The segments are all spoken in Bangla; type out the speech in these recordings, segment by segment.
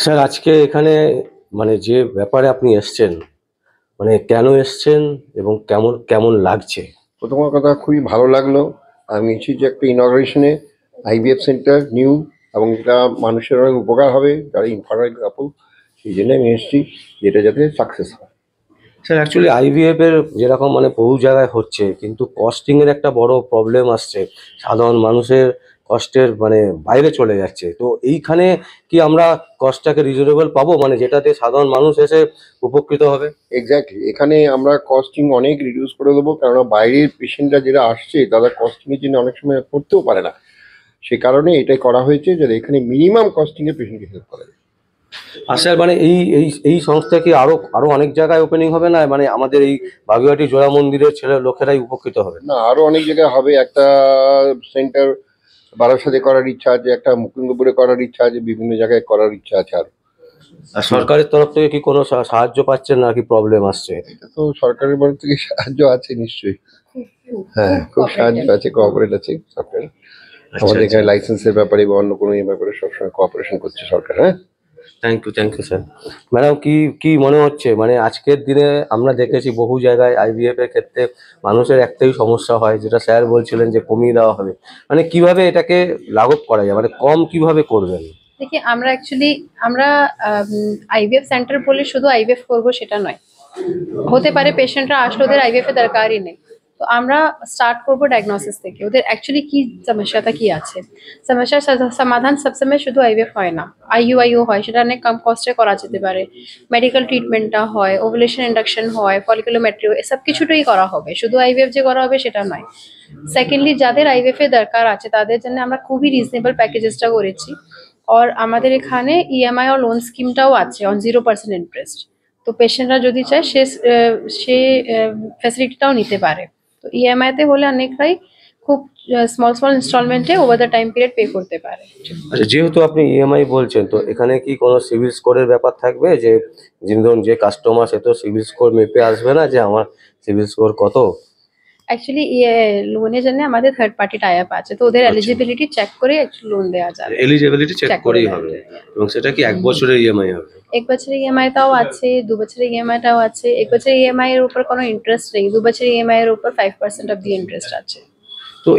স্যার আজকে এখানে মানে যে ব্যাপারে আপনি এসছেন, মানে কেন এসছেন এবং কেমন কেমন লাগছে? প্রথম কথা খুবই ভালো লাগলো। আমি এসেছি যে একটা ইনঅগ্রেশনে আইভিএফ সেন্টার নিউ, এবং এটা মানুষের অনেক উপকার হবে যারা ইনফার্টাইল কাপল, সেই জন্য আমি এসেছি যেটা যাতে সাকসেস হয়। স্যার অ্যাকচুয়ালি আইভিএফ এর যেরকম মানে বহু জায়গায় হচ্ছে, কিন্তু কস্টিং এর একটা বড় প্রবলেম আসছে। সাধারণ মানুষের কষ্টের মানে বাইরে চলে যাচ্ছে। তো এইখানে কি আমরা কস্টটাকে রিজনেবল পাবো, মানে যেটাতে সাধারণ মানুষ এসে উপকৃত হবে? এক্স্যাক্টলি, এখানে আমরা কস্টিং অনেক রিডিউস করে দেবো, কেননা বাইরের পেশেন্টরা যারা আসছে তারা কস্টিংয়ের জন্য অনেক সময় করতেও পারে না। সে কারণে এটাই করা হয়েছে যাতে এখানে মিনিমাম কস্টিংয়ে পেশেন্টকে হেল্প করা যায়। আর স্যার মানে এই সংস্থা কি আরো আরো অনেক জায়গায় ওপেনিং হবে, না মানে আমাদের এই বাগুইআটি জোড়া মন্দিরের ছেলে লোকেরাই উপকৃত হবে? না, আরও অনেক জায়গায় হবে। একটা সেন্টার বারাসাতে করার ইচ্ছা আছে, একটা মুকুন্দপুরে করার ইচ্ছা আছে, বিভিন্ন জায়গায় করার ইচ্ছা আছে। আর আর সরকারের তরফ থেকে কি কোনো সাহায্য পাচ্ছেন, না কি প্রবলেম আসছে? এটা তো সরকারের বল থেকে সাহায্য আছে নিশ্চয়ই। হ্যাঁ, খুব সাহায্য আছে, কোঅপারেট আছে সরকার। আচ্ছা আমাদের আচ্ছা, এখানে লাইসেন্সের ব্যাপারে বা অন্য কোনো ব্যাপারে সবসময় কোঅপারেশন করছে সরকার। হ্যাঁ, থ্যাংক ইউ স্যার। ম্যাডাম, কি কি মনে হচ্ছে, মানে আজকের দিনে আমরা দেখেছি বহু জায়গায় আইভিএফ এর ক্ষেত্রে মানুষের একটাই সমস্যা হয়, যেটা স্যার বলছিলেন যে কমিয়ে দেওয়া হবে। মানে কিভাবে এটাকে লাঘব করা যায়, মানে কম কিভাবে করবেন? দেখি আমরা অ্যাকচুয়ালি আমরা আইভিএফ সেন্টার বলে শুধু আইভিএফ করবো সেটা নয়। হতে পারে পেশেন্টরা আসলে ওদের আইভিএফ এর দরকারই নেই, তো আমরা স্টার্ট করবো ডায়াগনোসিস থেকে, ওদের অ্যাকচুয়ালি কি সমস্যাটা কি আছে। সমস্যার সমাধান সবসময় শুধু আইভিএফ হয় না, আইইউ হয়, সেটা অনেক কম কস্টে করা যেতে পারে। মেডিকেল ট্রিটমেন্টটা হয়, ওভুলেশন ইন্ডাকশন হয়, ফলিকুলোমেট্রি, এসব কিছুটাই করা হবে, শুধু আইভিএফ যে করা হবে সেটা নয়। সেকেন্ডলি, যাদের আইভিএফ এর দরকার আছে তাদের জন্য আমরা খুবই রিজনেবল প্যাকেজেসটা করেছি। আর আমাদের এখানে ইএমআই আর লোন স্কিমটাও আছে অন 0% ইন্টারেস্ট। তো পেশেন্টরা যদি চায় সে ফ্যাসিলিটিটাও নিতে পারে। তো ইএমআই তে হলে অনেকটাই খুব স্মল স্মল ইনস্টলমেন্টে over the time period pay করতে পারে। আচ্ছা, যেহেতু আপনি ইএমআই বলছেন, তো এখানে কি কোনো সিভিল স্কোরের ব্যাপার থাকবে, যে যিনি ধরুন যে কাস্টমার, সে তো সিভিল স্কোর মেপে আসবে না যে আমার সিভিল স্কোর কত? অ্যাকচুয়ালি লোনের জন্য আমাদের থার্ড পার্টি টাই আপ আছে, তো ওদের আচ্ছা, এলিজিবিলিটি চেক করে লোন দেওয়া যাবে। এলিজিবিলিটি চেক চেক করে করেই দেওয়া হবে। যাবে। এবং সেটা কি 1 বছরের ইএমআই হবে? 1 বছরের ইএমআইটাও আছে, 2 বছরের ইএমআইটাও আছে। 1 বছরের ইএমআই এর উপর কোনো ইন্টারেস্ট নেই, 2 বছরের ইএমআই এর উপর 5% অফ দি ইন্টারেস্ট আছে। তো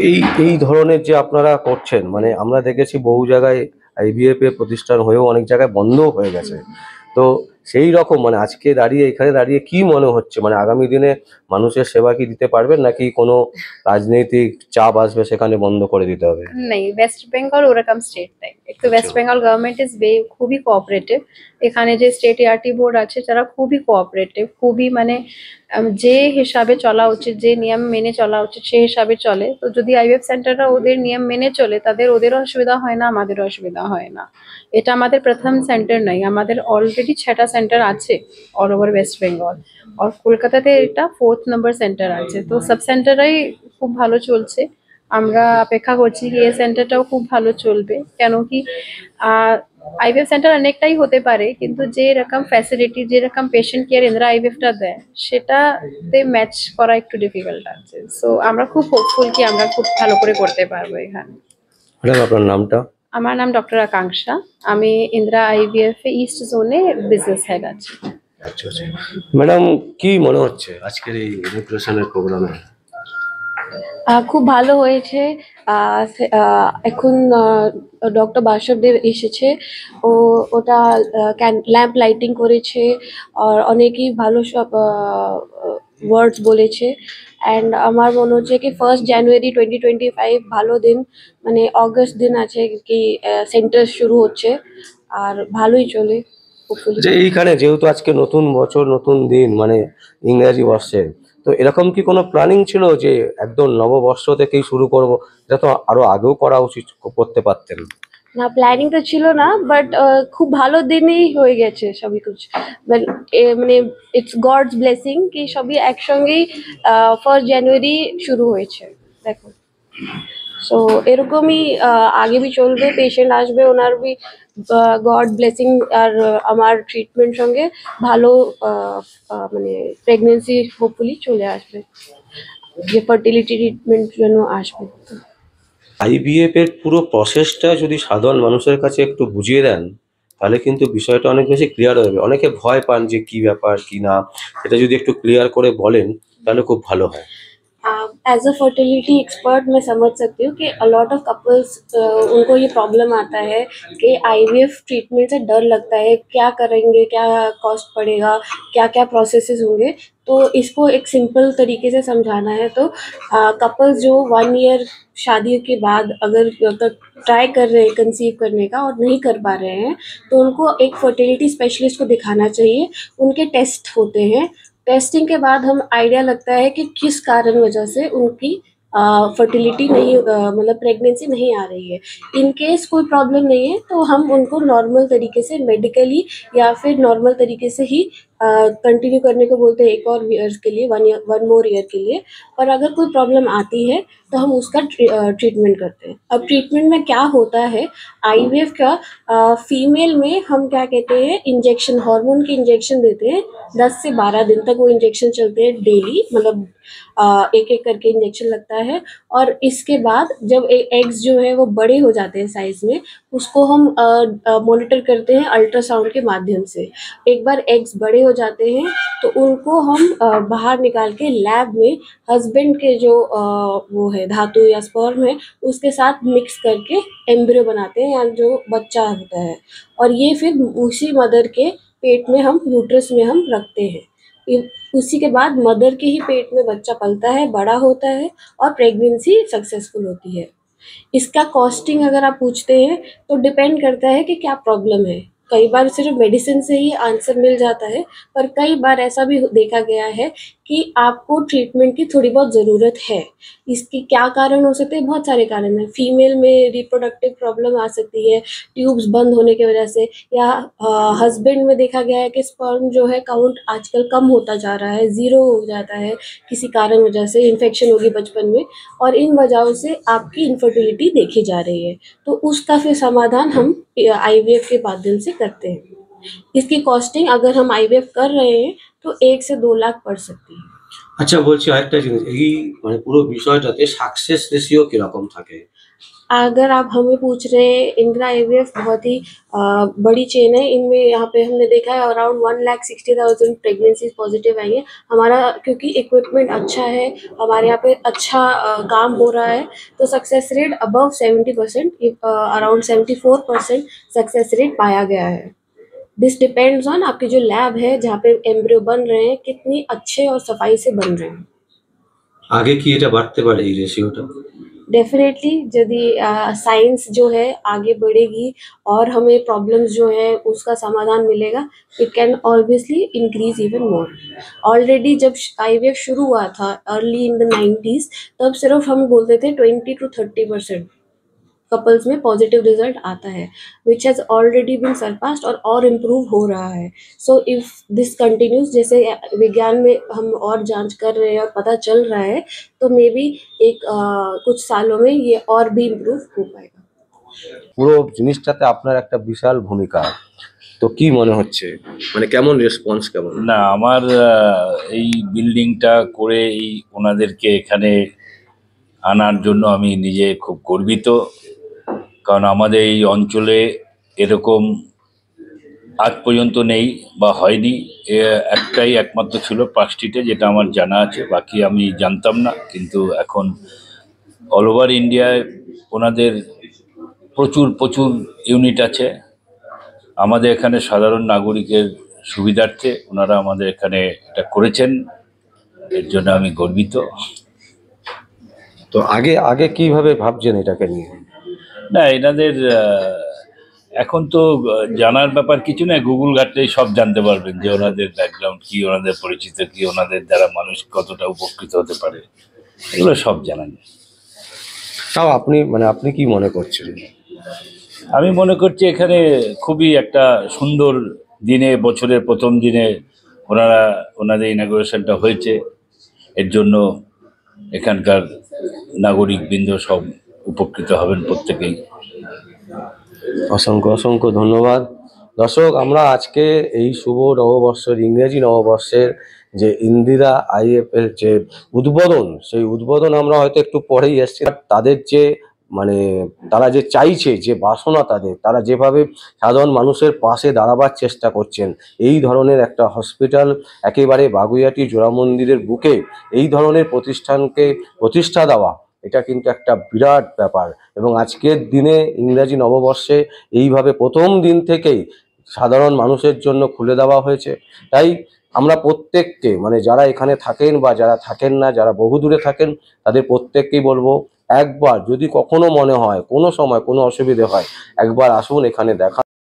এই ধরনের যে আপনারা করছেন, মানে আমরা দেখেছি বহু জায়গায় আইভিএফ এর প্রতিষ্ঠান হয়েও অনেক জায়গায় বন্ধও হয়ে গেছে। তো সেই রকম মানে আজকে দাঁড়িয়ে এখানে দাঁড়িয়ে কি মনে হচ্ছে, মানে আগামী দিনে মানুষের সেবা কি দিতে পারবেন, নাকি কোনো রাজনৈতিক চাপ আসবে সেখানে বন্ধ করে দিতে হবে? नहीं, वेस्ट बेंगल ওরকম স্টেট নাই। একটু ওয়েস্ট বেঙ্গল গভর্নমেন্ট ইজ খুবই কোঅপারেটিভ। এখানে যে স্টেট এআরটি বোর্ড আছে যারা খুবই কোঅপারেটিভ, খুবই মানে যে হিসাবে চলা উচিত, যে নিয়ম মেনে চলা উচিত সেই হিসাবে চলে। তো যদি আইভিএফ সেন্টাররা ওদের নিয়ম মেনে চলে, ওদেরও অসুবিধা হয় না, আমাদেরও অসুবিধা হয় না। এটা আমাদের প্রথম সেন্টার নয়, আমাদের অলরেডি 6টা সেন্টার আছে অল ওভার ওয়েস্ট বেঙ্গল। আর কলকাতাতে এটা 4th নম্বর সেন্টার আছে। তো সব সেন্টারই খুব ভালো চলছে। আমরা অপেক্ষা করছি কি এই সেন্টারটাও খুব ভালো চলবে, কেন কি আইভিএফ সেন্টার অনেকটাই হতে পারে, কিন্তু যে রকম ফ্যাসিলিটি, যে রকম পেশেন্ট কেয়ার ইন্দিরা আইভিএফটা দেয় সেটাতে ম্যাচ করা একটু ডিফিকাল্ট আছে। সো আমরা খুব হোপফুল কি আমরা খুব ভালো করে করতে পারবো এখানে। ম্যাডাম, আপনার নামটা? আমার নাম ডক্টর আকাঙ্ক্ষা, আমি ইন্দিরা আইভিএফ ইস্ট জোনে বিজনেস হেড আছি। আচ্ছা আচ্ছা। ম্যাডাম, কি মনে হচ্ছে আজকের এই ইনগ্রেশনের প্রোগ্রামে? খুব ভালো হয়েছে। এখন ডক্টর বাসবদেব এসেছে, ওটা ল্যাম্প লাইটিং করেছে আর অনেকই ভালো সব ওয়ার্ডস বলেছে। অ্যান্ড আমার মনে হচ্ছে কি 1st জানুয়ারি 2025 ভালো দিন, মানে অগস্ট দিন আছে কি সেন্টার শুরু হচ্ছে, আর ভালোই চলে hopefully। যে এইখানে যেহেতু আজকে নতুন বছর, নতুন দিন, মানে ইংরেজি বর্ষে, তো এরকম কি কোনো প্ল্যানিং ছিল যে একদম নববর্ষ থেকেই শুরু করব? এটা তো আরো আগেও করা উচিত, করতে পারতেন। না, প্ল্যানিং তো ছিল না, বাট খুব ভালো দিনেই হয়ে গেছে সবই কিছু। মানে ইটস গডস ব্লেসিং কি সবই একসঙ্গেই 1st জানুয়ারি শুরু হয়েছে, দেখো। সো এরকমই আগে বি চলবে, পেশেন্ট আসবে, ওনার বি গড ব্লেসিং আর আমার ট্রিটমেন্ট সঙ্গে ভালো মানে প্রেগনেন্সি হোপফুলি চলে আসবে, যে ফার্টিলিটি ট্রিটমেন্ট জন্য আসবে। আইভিএফ এর পুরো প্রসেসটা যদি সাধারণ মানুষের কাছে একটু বুঝিয়ে দেন, তাহলে কিন্তু বিষয়টা অনেক বেশি ক্লিয়ার হবে। অনেকে ভয় পান যে কি ব্যাপার কি না, এটা যদি একটু क्लियर করে বলেন তাহলে খুব ভালো হয়। एज अ फर्टिलिटी एक्सपर्ट मैं समझ सकती हूँ कि अलॉट ऑफ कपल्स उनको ये प्रॉब्लम आता है कि आईवीएफ ट्रीटमेंट से डर लगता है, क्या करेंगे, क्या कॉस्ट पड़ेगा, क्या क्या प्रोसेसेस होंगे। तो इसको एक सिंपल तरीके से समझाना है तो कपल्स जो 1 ईयर शादी के बाद अगर ट्राई कर रहे हैं कंसीव करने का और नहीं कर पा रहे हैं तो उनको एक फर्टिलिटी स्पेशलिस्ट को दिखाना चाहिए। उनके टेस्ट होते हैं, टेस्टिंग के बाद हम आइडिया लगता है कि किस कारण वजह से उनकी फर्टिलिटी नहीं मतलब प्रेगनेंसी नहीं आ रही है। इन केस कोई प्रॉब्लम नहीं है तो हम उनको नॉर्मल तरीके से मेडिकली या फिर नॉर्मल तरीके से ही कंटिन्यू करने को बोलते हैं एक और ईयर्स के लिए, 1 मोर ईयर के लिए। पर अगर कोई प्रॉब्लम आती है तो हम उसका ट्रीटमेंट करते हैं। अब ट्रीटमेंट में क्या होता है, आईवीएफ का फीमेल में हम क्या कहते हैं, इंजेक्शन, हार्मोन के इंजेक्शन देते हैं। 10 से 12 दिन तक वो इंजेक्शन चलते हैं डेली, मतलब एक एक करके इंजेक्शन लगता है। और इसके बाद जब एग्स जो है वो बड़े हो जाते हैं साइज में, उसको हम मॉनिटर करते हैं अल्ट्रासाउंड के माध्यम से। एक बार एग्स बड़े हो जाते हैं तो उनको हम बाहर निकाल के लैब में हस्बैंड के जो वो है धातु या स्पर्म है उसके साथ मिक्स करके एम्ब्रियो बनाते हैं, या जो बच्चा होता है। और ये फिर उसी मदर के पेट में हम यूट्रस में हम रखते हैं। उसी के बाद मदर के ही पेट में बच्चा पलता है, बड़ा होता है और प्रेगनेंसी सक्सेसफुल होती है। इसका कॉस्टिंग अगर आप पूछते हैं तो डिपेंड करता है कि क्या प्रॉब्लम है। कई बार सिर्फ मेडिसिन से ही आंसर मिल जाता है, पर कई बार ऐसा भी देखा गया है कि आपको ट्रीटमेंट की थोड़ी बहुत ज़रूरत है। इसके क्या कारण हो सकते हैं, बहुत सारे कारण हैं। फीमेल में रिप्रोडक्टिव प्रॉब्लम आ सकती है ट्यूब्स बंद होने की वजह से, या हस्बैंड में देखा गया है कि स्पर्म जो है काउंट आजकल कम होता जा रहा है, ज़ीरो हो जाता है किसी कारण वजह से, इन्फेक्शन होगी बचपन में, और इन वजहों से आपकी इनफर्टिलिटी देखी जा रही है। तो उसका फिर समाधान हम आईवीएफ के माध्यम से करते हैं। इसकी कॉस्टिंग अगर हम आईवीएफ कर रहे हैं तो 1 से 2 लाख पड़ सकती है। আচ্ছা, বলছি আরেকটা জিনিস, এই মানে পুরো বিষয়টাতে সাকসেস রেশিও কিরকম থাকে? अगर आप हमें पूछ रहे हैं, इंदिरा आईवीएफ बहुत ही बड़ी चेन है। इनमें यहाँ पे हमने देखा है अराउंड 1,60,000 प्रेगनेंसीज पॉजिटिव आई है। हमारा क्योंकि इक्विपमेंट अच्छा है, हमारे यहाँ पे अच्छा काम हो रहा है, तो success rate above 70%, around 74% success rate पाया गया है। दिस डिपेंड्स ऑन आपके जो लैब है जहाँ पे एम्ब्रियो बन रहे हैं कितनी अच्छे और सफाई से बन रहे हैं। আগে কি এটা বাড়তে পারে এই রেশিওটা? डेफिनेटली यदि साइंस जो है आगे बढ़ेगी और हमें प्रॉब्लम्स जो है उसका समाधान मिलेगा, it can obviously increase even more. Already जब आईवीएफ शुरू हुआ था अर्ली इन द 90s, तब सिर्फ हम बोलते थे 20 to 30% कपल्स में पॉजिटिव रिजल्ट आता है, which has already been surpassed और इम्प्रूव हो रहा है। सो इफ़ दिस कंटिन्यूज, जैसे विज्ञान में हम और जांच कर रहे हैं और पता चल रहा है, तो मे बी कुछ सालों में ये और भी इम्प्रूव हो पाएगा। পুরো জিনিসটাতে আপনার একটা বিশাল ভূমিকা। তো কি মনে হচ্ছে, মানে কেমন রেসপন্স কেমন? না, আমার এই বিল্ডিংটা করে এই ওনাদেরকে এখানে আনার জন্য আমি নিজে খুব গর্বিত। কারণ আমাদের এই অঞ্চলে এরকম আজ পর্যন্ত নেই বা হয়নি। একটাই একমাত্র ছিল পার্ক স্ট্রিটে, যেটা আমার জানা আছে, বাকি আমি জানতাম না। কিন্তু এখন অল ওভার ইন্ডিয়ায় ওনাদের প্রচুর প্রচুর ইউনিট আছে। আমাদের এখানে সাধারণ নাগরিকের সুবিধার্থে ওনারা আমাদের এখানে এটা করেছেন, এর জন্য আমি গর্বিত। তো আগে আগে কিভাবে ভাবছেন এটাকে নিয়ে? না, এনাদের এখন তো জানার ব্যাপার কিছু না, গুগল ঘাটলেই সব জানতে পারবেন যে ওনাদের ব্যাকগ্রাউন্ড কি, ওনাদের পরিচিত কি, ওনাদের দ্বারা মানুষ কতটা উপকৃত হতে পারে, এগুলো সব জানা যায়। তাও আপনি মানে আপনি কি মনে করছেন? আমি মনে করছি এখানে খুবই একটা সুন্দর দিনে, বছরের প্রথম দিনে ওনাদের ইনাগুরেশনটা হয়েছে। এর জন্য এখানকার নাগরিকবৃন্দ সব উপকৃত হবেন প্রত্যেকেই। অসংখ্য অসংখ্য ধন্যবাদ। দর্শক, আমরা আজকে এই শুভ নববর্ষের, ইংরেজি নববর্ষের যে ইন্দিরা আইএফ এর যে উদ্বোধন, সেই উদ্বোধন আমরা হয়তো একটু পরেই এসেছি। তাদের যে মানে তারা যে চাইছে, যে বাসনা তাদের, তারা যেভাবে সাধারণ মানুষের পাশে দাঁড়াবার চেষ্টা করছেন, এই ধরনের একটা হসপিটাল একেবারে বাগুইআটি জোড়া মন্দিরের বুকে এই ধরনের প্রতিষ্ঠানকে প্রতিষ্ঠা দেওয়া, এটা কিন্তু একটা বিরাট ব্যাপার। এবং আজকের দিনে ইংরাজি নববর্ষে এইভাবে প্রথম দিন থেকেই সাধারণ মানুষের জন্য খুলে দেওয়া হয়েছে। তাই আমরা প্রত্যেককে, মানে যারা এখানে থাকেন বা যারা থাকেন না, যারা বহু দূরে থাকেন, তাদের প্রত্যেককেই বলবো, একবার যদি কখনো মনে হয়, কোনো সময় কোনো অসুবিধে হয়, একবার আসুন, এখানে দেখা